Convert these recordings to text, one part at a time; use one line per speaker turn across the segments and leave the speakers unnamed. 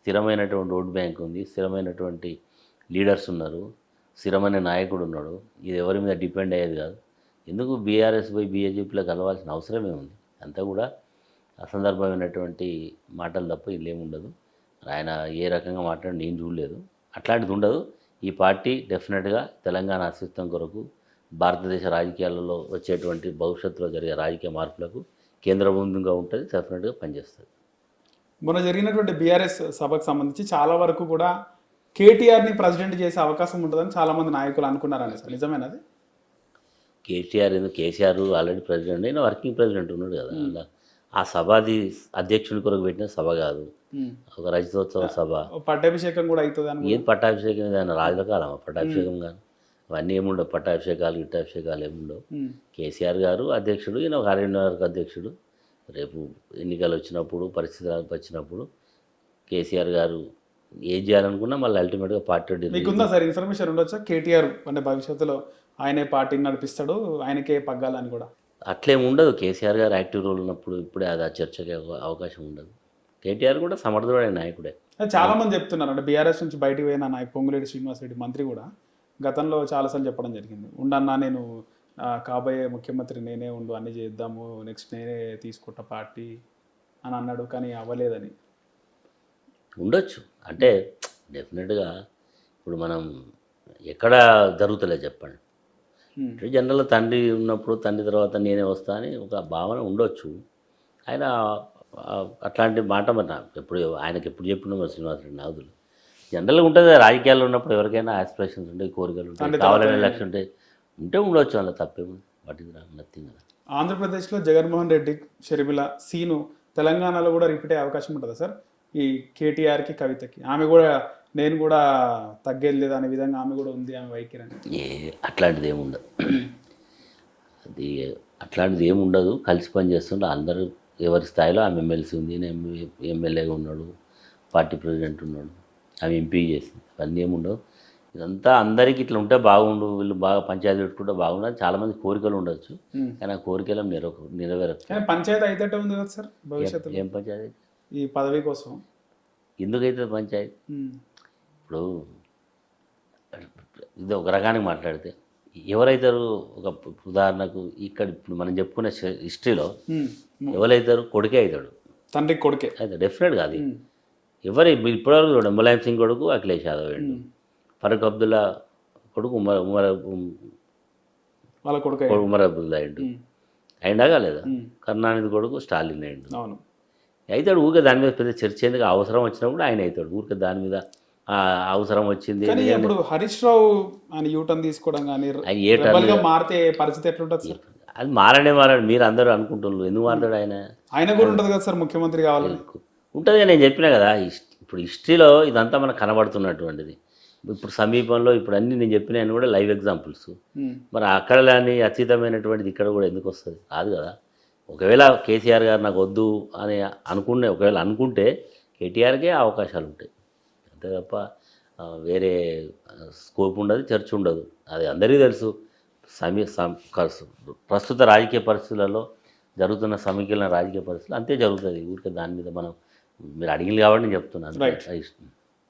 స్థిరమైనటువంటి vote bank ఉంది, స్థిరమైనటువంటి లీడర్స్ ఉన్నారు, స్థిరమైన నాయకుడు ఉన్నాడు. ఇది ఎవరి మీద డిపెండ్ అయ్యేది కాదు. ఎందుకు బీఆర్ఎస్ పోయి బీజేపీలో కలవాల్సిన అవసరమే ఉంది. అంతా కూడా అసందర్భమైనటువంటి మాటలు తప్ప ఇల్లేముండదు. ఆయన ఏ రకంగా మాట్లాడి నేను చూడలేదు. అట్లాంటిది ఉండదు. ఈ పార్టీ డెఫినెట్గా తెలంగాణ అస్తిత్వం కొరకు, భారతదేశ రాజకీయాలలో వచ్చేటువంటి భవిష్యత్తులో జరిగే రాజకీయ మార్పులకు కేంద్రబిందువుగా ఉంటుంది. డెఫినెట్గా పనిచేస్తుంది.
మొన్న జరిగినటువంటి బీఆర్ఎస్ సభకు సంబంధించి చాలా వరకు కూడా కేటీఆర్ని ప్రెసిడెంట్ చేసే అవకాశం ఉంటుందని చాలామంది నాయకులు అనుకున్నారని సార్, నిజమేనది?
కేసీఆర్ ఆల్రెడీ ప్రెసిడెంట్ అయినా, వర్కింగ్ ప్రెసిడెంట్ ఉన్నాడు కదా. అలా ఆ సభది అధ్యక్షుని కొరకు పెట్టిన సభ కాదు, ఒక రజతోత్సవ సభ.
పట్టాభిషేకం కూడా అవుతుంది.
ఏది పట్టాభిషేకం? ఏదైనా రాజుల కాలం పట్టాభిషేకం కానీ అవన్నీ ఏముండవు. పట్టాభిషేకాలు గిట్టాభిషేకాలు ఏముండవు. కేసీఆర్ గారు అధ్యక్షుడు, ఈయన ఒక 6.5 అధ్యక్షుడు. రేపు ఎన్నికలు వచ్చినప్పుడు, పరిస్థితులు వచ్చినప్పుడు కేసీఆర్ గారు ఏం చేయాలనుకున్నా మళ్ళీ అల్టిమేట్గా పార్టీ.
మీకుందా సార్ ఇన్ఫర్మేషన్ ఉండొచ్చా కేటీఆర్ అంటే భవిష్యత్తులో ఆయనే పార్టీని నడిపిస్తాడు, ఆయనకే పగ్గాలని కూడా?
అట్లేం ఉండదు. కేసీఆర్ గారు యాక్టివ్ రోల్ ఉన్నప్పుడు ఇప్పుడే అది ఆ చర్చకి అవకాశం ఉండదు. కేటీఆర్ కూడా సమర్థుడైన నాయకుడే.
చాలా మంది చెప్తున్నారు అంటే బీఆర్ఎస్ నుంచి బయటికి పోయిన నాయకు పొంగులేటి శ్రీనివాసరెడ్డి మంత్రి కూడా గతంలో చాలాసార్లు చెప్పడం జరిగింది, ఉండన్నా నేను కాబోయే ముఖ్యమంత్రి నేనే ఉండు, అన్నీ చేద్దాము, నెక్స్ట్ నేనే తీసుకుంటా పార్టీ అని అన్నాడు, కానీ అవ్వలేదని.
ఉండొచ్చు అంటే డెఫినెట్గా ఇప్పుడు మనం ఎక్కడ జరుగుతలేదు చెప్పండి. జనరల్గా తండ్రి ఉన్నప్పుడు తండ్రి తర్వాత నేనే వస్తా అని ఒక భావన ఉండొచ్చు. ఆయన అట్లాంటి మాట మరి ఎప్పుడు ఆయనకి ఎప్పుడు చెప్పినా మరి శ్రీనివాసరెడ్డి నాదులు జనరల్గా ఉంటుంది. రాజకీయాల్లో ఉన్నప్పుడు ఎవరికైనా ఆస్పిరేషన్స్ ఉంటాయి, కోరికలు ఉంటాయి, కావాలనే లక్ష్యం ఉంటాయి, ఉండొచ్చు. అలా తప్పేముంది, వాటి నథింగ్ కదా.
ఆంధ్రప్రదేశ్లో జగన్మోహన్ రెడ్డి, షర్మిల సీను తెలంగాణలో కూడా రిపీట్ అయ్యే అవకాశం ఉంటుందా సార్? ఈ కేటీఆర్కి, కవితకి ఆమె కూడా నేను కూడా తగ్గేది లేదు అనే విధంగా ఆమె కూడా ఉంది, ఆమె వైఖరి
అట్లాంటిది ఏముండదు. అట్లాంటిది ఏముండదు. కలిసి పని చేస్తుంటే అందరూ ఎవరి స్థాయిలో ఆమె ఎమ్మెల్సీ ఉంది, ఎమ్మెల్యేగా ఉన్నాడు, పార్టీ ప్రెసిడెంట్ ఉన్నాడు, ఆమె ఎంపీ చేసింది, అవన్నీ ఏముండవు. ఇదంతా అందరికీ ఇట్లా ఉంటే బాగుండు, వీళ్ళు బాగా పంచాయతీ పెట్టుకుంటే బాగుండదు. చాలామంది కోరికలు ఉండొచ్చు, కానీ ఆ కోరికలు నెరవేరచ్చు.
పంచాయతీ అయితే ఉంది కదా సార్ భవిష్యత్తులో?
ఏం పంచాయతీ?
ఈ పదవి కోసం
ఎందుకైతే పంచాయతీ? ఇప్పుడు ఇది ఒక రకానికి మాట్లాడితే ఎవరైతారు, ఒక ఉదాహరణకు ఇక్కడ ఇప్పుడు మనం చెప్పుకునే హిస్టరీలో ఎవరైతారు, కొడుకే అవుతాడు,
తండ్రి కొడుకే
అయితే డెఫినెట్గా అది ఎవరు ఇప్పటివరకు చూడండి. ములాయం సింగ్ కొడుకు అఖిలేష్ యాదవ్ అయ్యిండు, ఫరూక్ అబ్దుల్లా కొడుకు
వాళ్ళ కొడుకు
ఉమర్ అబ్దుల్లా అయ్యిండు, అయిందాగా లేదా? కరుణానిధి కొడుకు స్టాలిన్ అయ్యిండు.
అవును,
అవుతాడు. ఊరికే దాని మీద పెద్ద చర్చ ఎందుకు? అవసరం వచ్చినప్పుడు ఆయన అవుతాడు. ఊరికే దాని మీద అవసరం వచ్చింది.
ఇప్పుడు హరీష్ రావు ఆయన యూటర్న్ తీసుకోవడం కానీ మారితే పరిస్థితి ఎట్లుంటుంది సార్?
అది మారడే మీరు అందరూ అనుకుంటున్నారు. ఎందుకు మారతాడు? ఆయన
కూడా ఉంటుంది కదా సార్, ముఖ్యమంత్రి కావాలని
ఉంటుంది. నేను చెప్పినా కదా, ఇప్పుడు హిస్టరీలో ఇదంతా మనకు కనబడుతున్నటువంటిది. ఇప్పుడు సమీపంలో ఇప్పుడు అన్నీ నేను చెప్పిన కూడా లైవ్ ఎగ్జాంపుల్స్. మరి అక్కడ లేని అతీతమైనటువంటిది ఇక్కడ కూడా ఎందుకు వస్తుంది? కాదు కదా. ఒకవేళ కేసీఆర్ గారు నాకు వద్దు అని ఒకవేళ అనుకుంటే కేటీఆర్కే అవకాశాలు ఉంటాయి, అంతే తప్ప వేరే స్కోప్ ఉండదు, చర్చ ఉండదు. అది అందరికీ తెలుసు. ప్రస్తుత రాజకీయ పరిస్థితులలో జరుగుతున్న సమీకరణ రాజకీయ పరిస్థితులు అంతే జరుగుతుంది. ఊరికే దాని మీద మీరు అడిగింది కాబట్టి నేను చెప్తున్నాను.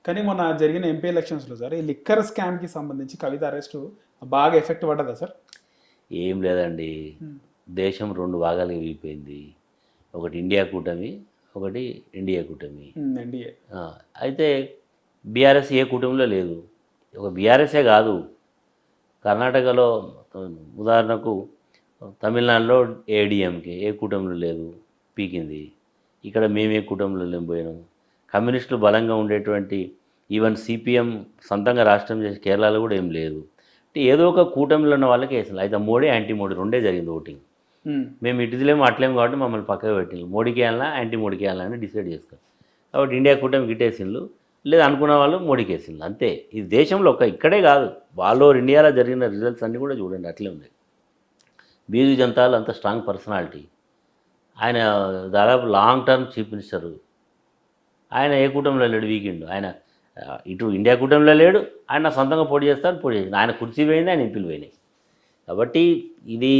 కానీ మొన్న జరిగిన ఎంపీ ఎలక్షన్స్లో సార్ ఈ లిక్కర్ స్కామ్కి సంబంధించి కవిత అరెస్టు బాగా ఎఫెక్ట్ పడ్డదా సార్?
ఏం లేదండి, దేశం 2 భాగాలు విడిపోయింది. ఒకటి ఇండియా కూటమి, ఒకటి ఎన్డీఏ కూటమి. అయితే బీఆర్ఎస్ ఏ కూటమిలో లేదు. ఒక బీఆర్ఎస్ఏ కాదు, కర్ణాటకలో ఉదాహరణకు తమిళనాడులో ఏడీఎంకే ఏ కూటమిలో లేదు, పీకింది. ఇక్కడ మేమే కూటమిలో పోయినాం. కమ్యూనిస్టులు బలంగా ఉండేటువంటి ఈవెన్ సిపిఎం సొంతంగా రాష్ట్రం చేసి కేరళలో కూడా ఏం లేదు. అంటే ఏదో ఒక కూటమిలో ఉన్న వాళ్ళకి వేసాను. అయితే మోడీ, యాంటీ మోడీ రెండే జరిగింది ఓటింగ్. మేము ఇటుదిలేము అట్లేము కాబట్టి మమ్మల్ని పక్కకు పెట్టిండ్రు. మోడీకి వేయాలన్నా యాంటీ మోడీకి వేయాలని డిసైడ్ చేసుకోవాలి. కాబట్టి ఇండియా కూటమి గిట్టేసిండ్రు, లేదు అనుకున్న వాళ్ళు మోడీకి వేసిండ్రు, అంతే. ఇది దేశంలో ఇక్కడే కాదు, ఆల్ ఓవర్ ఇండియాలో జరిగిన రిజల్ట్స్ అన్నీ కూడా చూడండి అట్లే ఉన్నాయి. బీజు జనతాలు అంత స్ట్రాంగ్ పర్సనాలిటీ. ఆయన దాదాపు లాంగ్ టర్మ్ చీఫ్ మినిస్టరు. ఆయన ఏ కూటమిలో లేడు, వీకెండ్ ఆయన ఇటు ఇండియా కూటమిలో లేడు. ఆయన సొంతంగా పోటీ చేస్తారు, పోటీ చేసి ఆయన కుర్చీ పోయింది, ఆయన ఎంపీలు పోయినాయి. కాబట్టి ఇది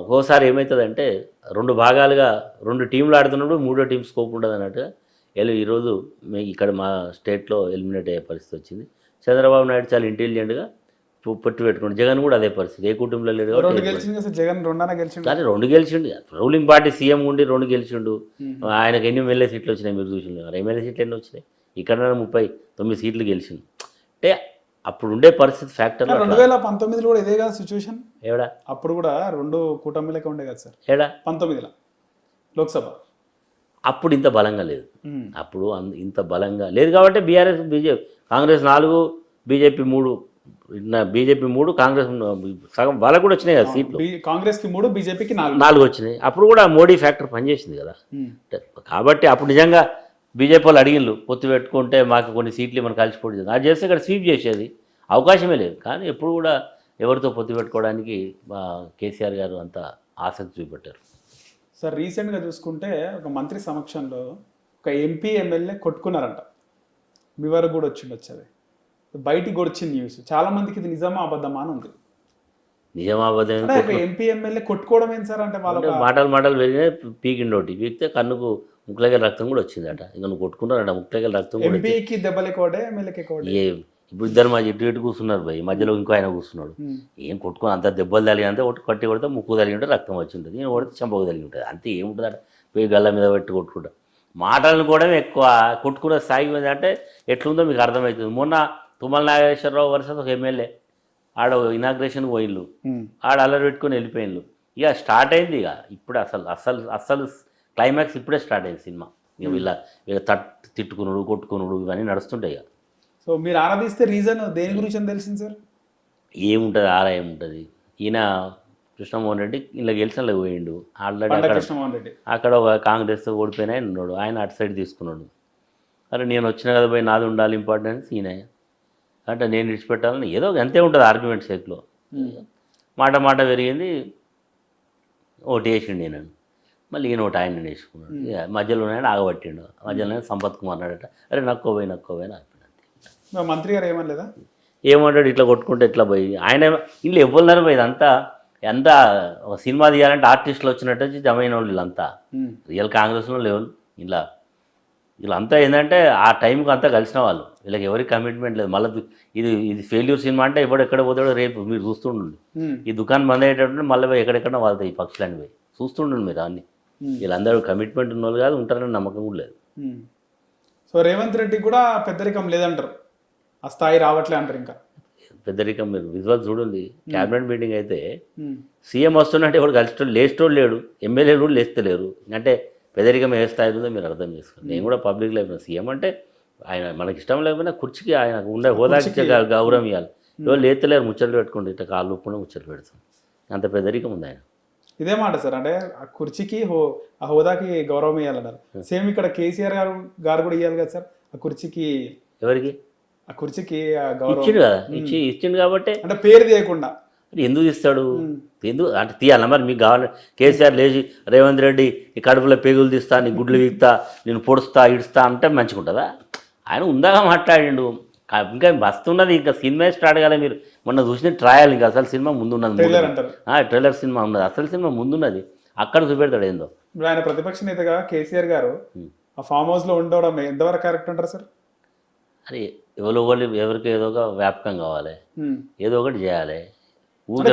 ఒక్కోసారి ఏమవుతుందంటే 2 భాగాలుగా 2 టీంలు ఆడుతున్నప్పుడు 3వ టీం స్కోప్ ఉండదు అన్నట్టుగా ఈరోజు ఇక్కడ మా స్టేట్లో ఎలిమినేట్ అయ్యే పరిస్థితి వచ్చింది. చంద్రబాబు నాయుడు చాలా ఇంటెలిజెంట్గా పొట్టు పెట్టుకోండి. జగన్ కూడా అదే పరిస్థితి, ఏ కుటుంబంలో లేడు
రెండు గెలిచింది కదా జగన్, రెండన గెలిచిండు.
కానీ 2 గెలిచిండు. రూలింగ్ పార్టీ సీఎం ఉండి 2 గెలిచిండు. ఆయనకు ఎన్ని ఎమ్మెల్యే సీట్లు వచ్చినాయి మీరు చూసిండు. ఎమ్మెల్యే సీట్లు ఎన్ని వచ్చినాయి? ఇక్కడ 39 సీట్లు గెలిచిండు. అంటే అప్పుడు ఉండే పరిస్థితి ఫ్యాక్టర్.
2019లో కూడా ఇదే కదా సిచ్యువేషన్.
ఏడా
అప్పుడు కూడా 2 కూటమిలకే ఉండే కదా సార్.
ఏడా
19లో లోక్సభ
అప్పుడు ఇంత బలంగా లేదు. అప్పుడు ఇంత బలంగా లేదు కాబట్టి BRS Congress 4, BJP 3, BJP 3, Congress సగం వాళ్ళకు కూడా వచ్చినాయి కదా సీట్లు.
కాంగ్రెస్ కి 3, బీజేపీకి
4 వచ్చినాయి. అప్పుడు కూడా మోడీ ఫ్యాక్టర్ పనిచేసింది కదా. కాబట్టి అప్పుడు నిజంగా బీజేపీ వాళ్ళు అడిగిళ్ళు పొత్తు పెట్టుకుంటే మాకు కొన్ని సీట్లు మనం కలిసిపోటీ చేద్దాం, అది చేస్తే ఇక్కడ స్వీప్ చేసేది అవకాశమే లేదు. కానీ ఎప్పుడు కూడా ఎవరితో పొత్తు పెట్టుకోవడానికి కేసీఆర్ గారు అంత ఆసక్తి చూపెట్టారు.
సార్ రీసెంట్గా చూసుకుంటే ఒక మంత్రి సమక్షంలో ఒక ఎంపీ ఎమ్మెల్యే కొట్టుకున్నారంట. మీ వరకు కూడా వచ్చిండొచ్చు, అది బయటికి కూడా వచ్చింది న్యూస్. చాలా మందికి ఇది నిజమా అబద్ధమా అని ఉంది.
నిజమా అబద్ధం?
ఎంపీ ఎమ్మెల్యే కొట్టుకోవడం ఏంటి సార్? అంటే వాళ్ళ
మాటలు పెరిగినాయి, పీకిండోటి పీకితే కన్నుకు ముక్కలకి రక్తం కూడా వచ్చింది అట. ఇంకా నువ్వు కొట్టుకున్నారట, ముక్కలకి రక్తం కూడా.
ఎంపీకి దెబ్బలు ఎక్కువ, ఎమ్మెల్యేకి ఎక్కువ.
ఇప్పుడు ఇద్దరు మా ఇటు కూర్చున్నారు భయ్, మధ్యలో ఇంకో ఆయన కూర్చున్నాడు. ఏం కొట్టుకుని అంత దెబ్బలు తగిలి అంతే, కట్టి కొడితే ముక్కు తగిలి ఉంటే రక్తం వచ్చి ఉంటుంది, నేను కొడితే చంపకు తగిలి ఉంటుంది, అంతే. ఏముంటుంది అట పోయి గల్ల మీద పెట్టి కొట్టుకుంటా. మాటలను కూడా ఎక్కువ కొట్టుకునే స్థాయి మీద అంటే ఎట్లుందో మీకు అర్థమవుతుంది. మొన్న తుమ్మల నాగేశ్వరరావు వర్సెస్ ఒక ఎమ్మెల్యే ఆడ ఇనాగ్రేషన్ పోయిళ్ళు, ఆడ అల్లరి పెట్టుకొని వెళ్ళిపోయిళ్ళు. ఇక స్టార్ట్ అయింది. ఇక ఇప్పుడు అసలు క్లైమాక్స్ ఇప్పుడే స్టార్ట్ అయింది సినిమా. ఇక వీళ్ళ తిట్టుకునుడు కొట్టుకునుడు ఇవన్నీ నడుస్తుంటాయి. ఇక
సో మీరు ఆరాధిస్తే రీజన్ దేని గురించి అని తెలిసింది సార్?
ఏముంటుంది, ఏముంటుంది. ఈయన కృష్ణమోహన్ రెడ్డి ఇలా గెలిచిన పోయిండు. ఆల్రెడీ అక్కడ ఒక కాంగ్రెస్ ఓడిపోయినా ఉన్నాడు, ఆయన అటు సైడ్ తీసుకున్నాడు. అరే నేను వచ్చిన కదా పోయి నాది ఉండాలి ఇంపార్టెన్స్, ఈయన అంటే నేను విడిచిపెట్టాలని ఏదో అంతే ఉంటుంది ఆర్గ్యుమెంట్ సేక్లో. మాట పెరిగింది, ఓటు వేసిండు నేను, మళ్ళీ ఈయన ఒకటి ఆయన వేసుకున్నాడు. మధ్యలో ఆయన ఆగబట్టిండు, మధ్యలో సంపత్ కుమార్ అన్నాడట, అరే నక్కోపోయి
మంత్రి గారు ఏమనలేదా?
ఏమంటాడు, ఇట్లా కొట్టుకుంటే ఇట్లా పోయి ఆయన ఇల్లు ఇవ్వలేరు పోయి. ఇదంతా ఎంత ఒక సినిమా తీయాలంటే ఆర్టిస్టులు వచ్చినట్టు జమైన వాళ్ళు వీళ్ళంతా రియల్ కాంగ్రెస్లో లేవు. వీళ్ళంతా ఏంటంటే ఆ టైంకి అంతా కలిసిన వాళ్ళు, వీళ్ళకి ఎవరికి కమిట్మెంట్ లేదు. మళ్ళీ ఇది ఫెయిల్యూర్ సినిమా అంటే ఇప్పుడు ఎక్కడ పోతాడో రేపు మీరు చూస్తుండండి. ఈ దుకాణం బంద్ అయ్యేటప్పుడు మళ్ళీ పోయి ఎక్కడెక్కడ వాళ్తాయి ఈ పక్షులని పోయి చూస్తుండండి మీరు. అన్ని వీళ్ళందరూ కమిట్మెంట్ ఉన్న వాళ్ళు కాదు, ఉంటారని నమ్మకం కూడా లేదు.
సో రేవంత్ రెడ్డి కూడా పెద్దరికం లేదంటారు, ఆ స్థాయి రావట్లే అంటారు. ఇంకా
పెద్దరికం మీరు విజువల్ చూడండి. క్యాబినెట్ మీటింగ్ అయితే సీఎం వస్తున్నట్టు ఎవరు కలిసి లేచేటోళ్ళు లేడు, ఎమ్మెల్యేలు కూడా లేస్తలేరు. అంటే పెద్దరికం ఏ స్థాయి ఉందో మీరు అర్థం చేసుకోండి. నేను కూడా పబ్లిక్లో అయిపోయినా సీఎం అంటే ఆయన మనకి ఇష్టం లేకపోయినా కుర్చీకి ఆయన ఉండే హోదాకి గౌరవం ఇవ్వాలి. ఎవరు లేతలేరు, ముచ్చట్లు పెట్టుకోండి, ఇట్లా కాళ్ళు ఒప్పుకుండా ముచ్చట్లు పెడతాం, అంత పెద్దరికం ఉంది ఆయన.
ఇదే మాట సార్, అంటే ఆ కుర్చీకి ఆ హోదాకి గౌరవం ఇవ్వాలన్నారు. సేమ్ ఇక్కడ కేసీఆర్ గారు కూడా ఇవ్వాలి కదా సార్ ఆ కుర్చీకి.
ఎవరికి?
ఆ కుర్చీకి గౌరవం
ఇచ్చిండు కదా, ఇచ్చిండు కాబట్టి.
అంటే పేరు తీయకుండా
ఎందుకు ఇస్తాడు? ఎందుకు అంటే తీయాలి మరి. మీకు కావాలి కేసీఆర్ లేచి రేవంత్ రెడ్డి ఈ కడుపులో పేగులు తీస్తా, నీ గుడ్లు వీక్తా, నేను పొడుస్తా ఇడుస్తా అంటే మంచిగా ఉంటుందా? ఆయన ఉందాగా మాట్లాడిండు. ఇంకా వస్తున్నది, ఇంకా సినిమా స్టార్ట్ కాలే. మీరు మొన్న చూసిన ట్రయల్, ఇంకా అసలు సినిమా ముందున్నది, ట్రైలర్ సినిమా ఉన్నది, అసలు సినిమా ముందున్నది. అక్కడ చూపెడతాడు ఏందో.
ఇప్పుడు ఆయన ప్రతిపక్ష నేతగా కేసీఆర్ గారు ఆ ఫామ్ హౌస్లో ఉండడం ఎంతవరకు కరెక్ట్ అంటారు సార్?
అరే ఎవరికి ఏదో ఒక వ్యాపకం కావాలి, ఏదో ఒకటి చేయాలి. రోజు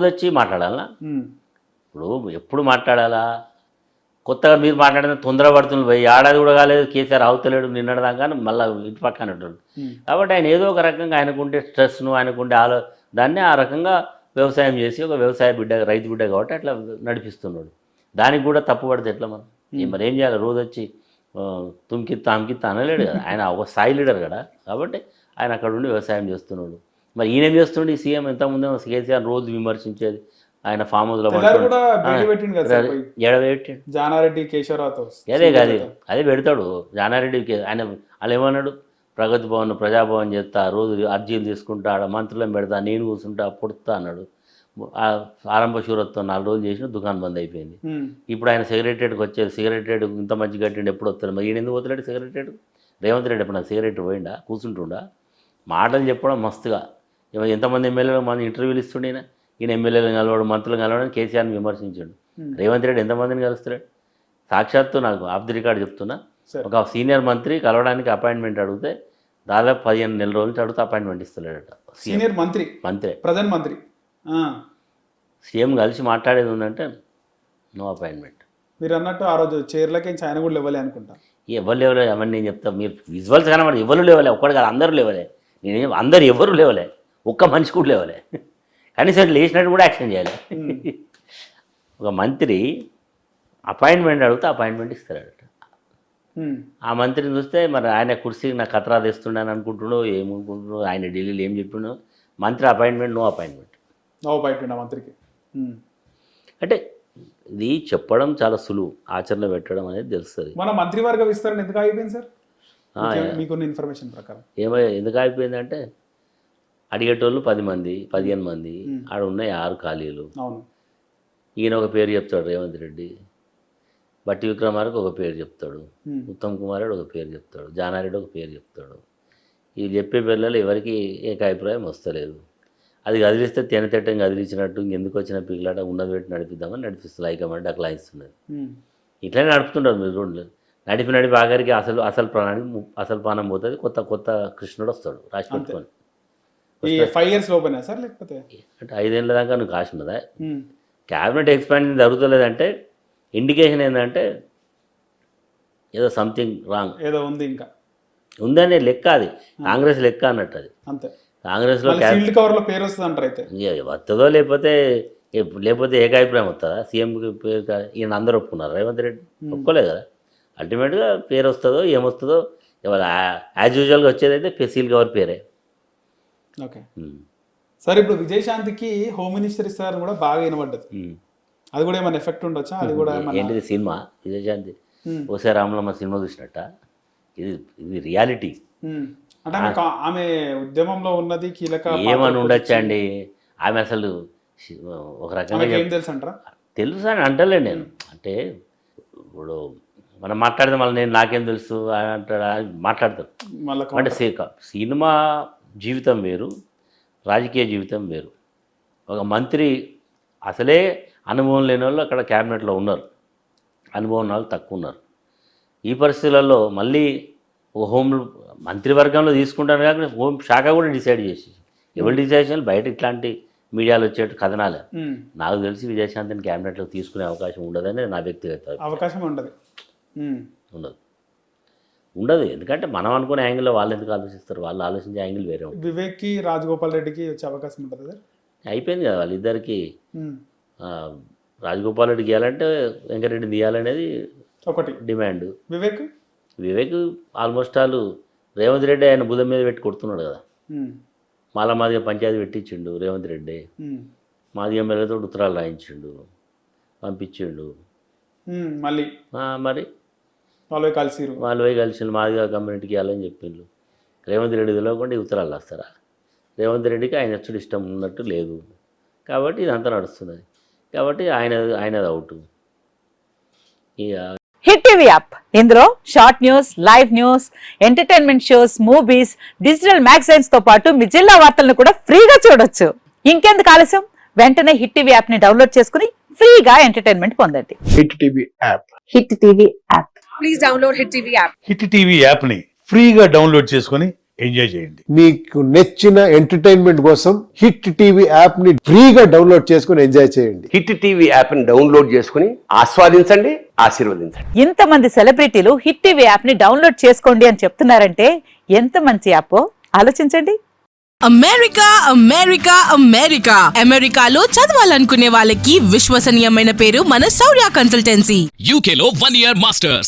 వచ్చి మాట్లాడాలా? ఇప్పుడు ఎప్పుడు మాట్లాడాలా? కొత్తగా మీరు మాట్లాడిన తొందరపడుతుంది పోయి, ఏడాది కూడా కాలేదు కేసీఆర్ అవుతలేడు నిన్నదాకా మళ్ళీ ఇటు పక్కన ఉంటాడు. కాబట్టి ఆయన ఏదో ఒక రకంగా ఆయనకుంటే స్ట్రెస్ను, ఆయనకుంటే దాన్ని ఆ రకంగా వ్యవసాయం చేసి ఒక వ్యవసాయ బిడ్డ, రైతు బిడ్డ కాబట్టి అట్లా నడిపిస్తున్నాడు. దానికి కూడా తప్పు పడితే ఎట్లా మనం? మరి ఏం చేయాలి? రోజు వచ్చి తుమ్కిత్తా అమ్కిత్తా అనలేడు కదా, ఆయన ఒక స్థాయి లీడర్ కదా. కాబట్టి ఆయన అక్కడ ఉండి వ్యవసాయం చేస్తున్నాడు. మరి ఈయనేం చేస్తున్నాడు? ఈ సీఎం ఎంతమంది కేసీఆర్ రోజు విమర్శించేది, ఆయన ఫామ్ హౌస్ లో
జానారెడ్డి కేశవరావుతో
అదే కాదు, అదే పెడతాడు జానారెడ్డికి. ఆయన వాళ్ళు ఏమన్నాడు, ప్రగతి భవన్ ప్రజాభవన్ చేస్తా, రోజు అర్జీలు తీసుకుంటా, ఆడ మంత్రులను పెడతా, నేను కూర్చుంటా పొడుస్తా అన్నాడు. ఆరంభ శూరత్వం 4 రోజులు చేసిన దుకాణం బంద్ అయిపోయింది. ఇప్పుడు ఆయన సెక్రటరీకి వచ్చేది, సెక్రటరీ ఇంత మంచి కట్టిండు ఎప్పుడు వస్తాడు? మరి ఈయన ఎందుకు పోతున్నాడు సెక్రటరీ? రేవంత్ రెడ్డి ఎప్పుడు సెక్రటరీ పోయిండా? కూర్చుంటుండా? మాటలు చెప్పడం మస్తుగా. ఎంతమంది ఎమ్మెల్యేలు మంది ఇంటర్వ్యూలు ఇస్తుండే ఈయన ఎమ్మెల్యేలు కలవడం, మంత్రులు కలవడం, కేసీఆర్ని విమర్శించాడు. రేవంత్ రెడ్డి ఎంతమందిని కలుస్తున్నాడు? సాక్షాత్తు నాకు ఆఫ్ ది రికార్డ్ చెప్తున్నా,
సరే.
ఒక సీనియర్ మంత్రి కలవడానికి అపాయింట్మెంట్ అడిగితే దాదాపు 15 నెలల రోజుల నుంచి అడిగితే అపాయింట్మెంట్ ఇస్తలేడట.
సీనియర్ మంత్రి, ప్రధాన మంత్రి
సీఎం కలిసి మాట్లాడేది ఉందంటే నో అపాయింట్మెంట్.
మీరు అన్నట్టు ఆ రోజు చైర్లకి ఆయన కూడా లేవలే అనుకుంటా.
ఎవరు లేవలే అవన్నీ నేను చెప్తాను. మీరు విజువల్స్ కనబడి ఎవరు లేవలే, ఒక్కడు కాదు అందరూ లేవలే. నేను అందరు ఎవరు లేవలే, ఒక్క మనిషి కూడా లేవలే. కనీసం లేచినట్టు కూడా యాక్షన్ చేయాలి. ఒక మంత్రి అపాయింట్మెంట్ అడిగితే అపాయింట్మెంట్ ఇస్తారట. ఆ మంత్రిని చూస్తే మరి ఆయన కుర్చీకి నాకు ఖతరా తెస్తుండని అనుకుంటున్నాడు, ఏమనుకుంటున్నాడు, ఆయన ఢిల్లీలో ఏం చెప్పిండు, మంత్రి అపాయింట్మెంట్ నో అపాయింట్మెంట్.
మంత్రికి
అంటే ఇది చెప్పడం చాలా సులువు, ఆచరణ పెట్టడం అనేది తెలుస్తుంది.
మన మంత్రివర్గ విస్తరణ ఎందుకు ఆగిపోయింది సార్? మీకున్న ఇన్ఫర్మేషన్ ప్రకారం
ఎందుకు ఆగిపోయిందంటే అడిగేటోళ్ళు 10 మంది 15 మంది, ఆడ ఉన్నాయి 6 ఖాళీలు. ఈయన ఒక పేరు చెప్తాడు రేవంత్ రెడ్డి, బట్టి విక్రమార్క ఒక పేరు చెప్తాడు, ఉత్తమ్ కుమార్ రెడ్డి ఒక పేరు చెప్తాడు, జానారెడ్డి ఒక పేరు చెప్తాడు. ఈ చెప్పే పేర్లలో ఎవరికి ఏకాభిప్రాయం వస్తలేదు. అది కదిలిస్తే తెనతెట్టం కదిలించినట్టు ఇంకెందుకు వచ్చిన పిల్లలాట ఉన్నది పెట్టి నడిపిద్దామని నడిపిస్తుంది. హైకమాండ్ అక్లాయిస్తున్నది. ఇట్లనే నడుపుతుంటారు మీరు రోడ్లు. నడిపి ఆఖరికి అసలు ప్రాణానికి అసలు ప్రాణం పోతుంది. కొత్త కృష్ణుడు వస్తాడు రాసి పెట్టుకొని.
5 years లోపేనా సార్, లేకపోతే
అంటే 5 ఏళ్ళ దాకా నువ్వు కాసి ఉన్నదా? క్యాబినెట్ ఎక్స్పాన్షన్ జరుగుతలేదంటే ఇండికేషన్ ఏంటంటే ఏదో సంథింగ్ రాంగ్,
ఏదో ఉంది, ఇంకా
ఉందనే లెక్క. అది కాంగ్రెస్ లెక్క అన్నట్టు. అది
అంతే.
కాంగ్రెస్లో
కవర్లో పేరు వస్తుంది అంటారు. అయితే
వస్తుందో లేకపోతే ఏకాభిప్రాయం వస్తుందా? సీఎం పేరు ఈయన అందరూ ఒప్పుకున్నారు, రేవంత్ రెడ్డి ఒప్పుకోలేదు కదా. అల్టిమేట్గా పేరు వస్తుందో ఏమొస్తుందో ఇవాళ యాజ్ యూజువల్గా వచ్చేదైతే సీల్ కవర్ పేరే.
ఓకే సార్, ఇప్పుడు విజయశాంతికి హోమ్ మినిస్టర్ ఇస్తారని కూడా బాగా వినబడ్డది. అది కూడా ఏమైనా ఎఫెక్ట్ ఉండొచ్చా? అది కూడా
ఏంటిది సినిమా విజయశాంతి ఓసే రామలమ్మ సినిమా చూసినట్ట? ఇది రియాలిటీ.
అంటే ఆమె ఉద్యమంలో ఉన్నది కీలక.
ఏమని ఉండొచ్చా అండి? ఆమె అసలు ఒక రకంగా
ఏం తెలుసు అంటారా?
తెలుసు అని అంటలే నేను. అంటే ఇప్పుడు మనం మాట్లాడితే మళ్ళీ నాకేం తెలుసు అంటాడా మాట్లాడతారు. అంటే సినిమా జీవితం వేరు, రాజకీయ జీవితం వేరు. ఒక మంత్రి అసలే అనుభవం లేని వాళ్ళు అక్కడ క్యాబినెట్లో ఉన్నారు, అనుభవం వాళ్ళు తక్కువ ఉన్నారు. ఈ పరిస్థితులలో మళ్ళీ హోమ్ మంత్రివర్గంలో తీసుకుంటాను కాకుండా హోమ్ శాఖ కూడా డిసైడ్ చేసి ఎవరు డిసైడ్ చేయాలి? బయట ఇట్లాంటి మీడియాలో వచ్చేట్టు కథనాలే. నాకు తెలిసి విజయశాంతిని క్యాబినెట్లో తీసుకునే అవకాశం ఉండదని నా వ్యక్తిగత
అవకాశం ఉండదు.
ఎందుకంటే మనం అనుకునే యాంగిల్లో వాళ్ళు ఎందుకు ఆలోచిస్తారు? వాళ్ళు ఆలోచించే యాంగిల్ వేరే ఉంటుంది.
వివేక్కి రాజగోపాల్ రెడ్డికి వచ్చే అవకాశం ఉంటుంది కదా?
అయిపోయింది కదా వాళ్ళిద్దరికి. రాజగోపాల్ రెడ్డికి ఇవ్వాలంటే వెంకటరెడ్డిని తీయాలనేది ఒకటి డిమాండ్. వివేక్ ఆల్మోస్ట్ వాళ్ళు రేవంత్ రెడ్డి ఆయన బుధం మీద పెట్టి కొడుతున్నాడు కదా. మాదిగా పంచాయతీ పెట్టించిండు రేవంత్ రెడ్డి, మాదిగా మెల్లతో ఉత్తరాలు రాయించిండు, పంపించిండు.
మళ్ళీ
మరి వాళ్ళు కలిసి మాదిగా కమ్యూనిటీకి ఇవ్వాలని చెప్పిండు. రేవంత్ రెడ్డి తెలియకుండా ఉత్తరాలు రాస్తారా? రేవంత్ రెడ్డికి ఆయన వచ్చుడు ఇష్టం ఉన్నట్టు లేదు కాబట్టి ఇదంతా నడుస్తున్నది. కాబట్టి ఆయనది అవుట్.
హిట్ టీవీ యాప్, ఇందులో short news, live news, entertainment shows, movies, digital magazines తో పాటు మీ జిల్లా వార్తలను కూడా ఫ్రీగా చూడొచ్చు. ఇంకెందుకు ఆలస్యం? వెంటనే హిట్ టీవీ యాప్ ని డౌన్లోడ్ చేసుకుని ఫ్రీగా ఎంటర్టైన్మెంట్ పొందండి.
Hit TV app.
Hit TV app.
Please download hit TV app.
Hit TV app ని ఫ్రీగా డౌన్లోడ్ చేసుకుని ఎంజాయ్ చేయండి.
మీకు నచ్చిన ఎంటర్టైన్మెంట్ కోసం హిట్ టీవీ యాప్ ని ఫ్రీగా డౌన్లోడ్ చేసుకుని ఎంజాయ్ చేయండి.
హిట్ టీవీ యాప్ ని డౌన్లోడ్ చేసుకుని ఆస్వాదించండి, ఆశీర్వదించండి.
ఇంతమంది సెలబ్రిటీలు హిట్ టీవీ యాప్ ని డౌన్లోడ్ చేసుకోండి అని చెప్తున్నారంటే ఎంత మంచి యాప్ ఆలోచించండి.
అమెరికా అమెరికాలో చదవాలనుకునే వాళ్ళకి విశ్వసనీయమైన పేరు మన శౌర్య కన్సల్టెన్సీ.
UK లో 1 year masters,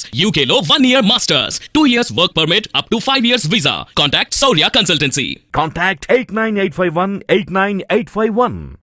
2 years work permit up to 5 years visa. Contact Saurya Consultancy.
Contact 89851 89851.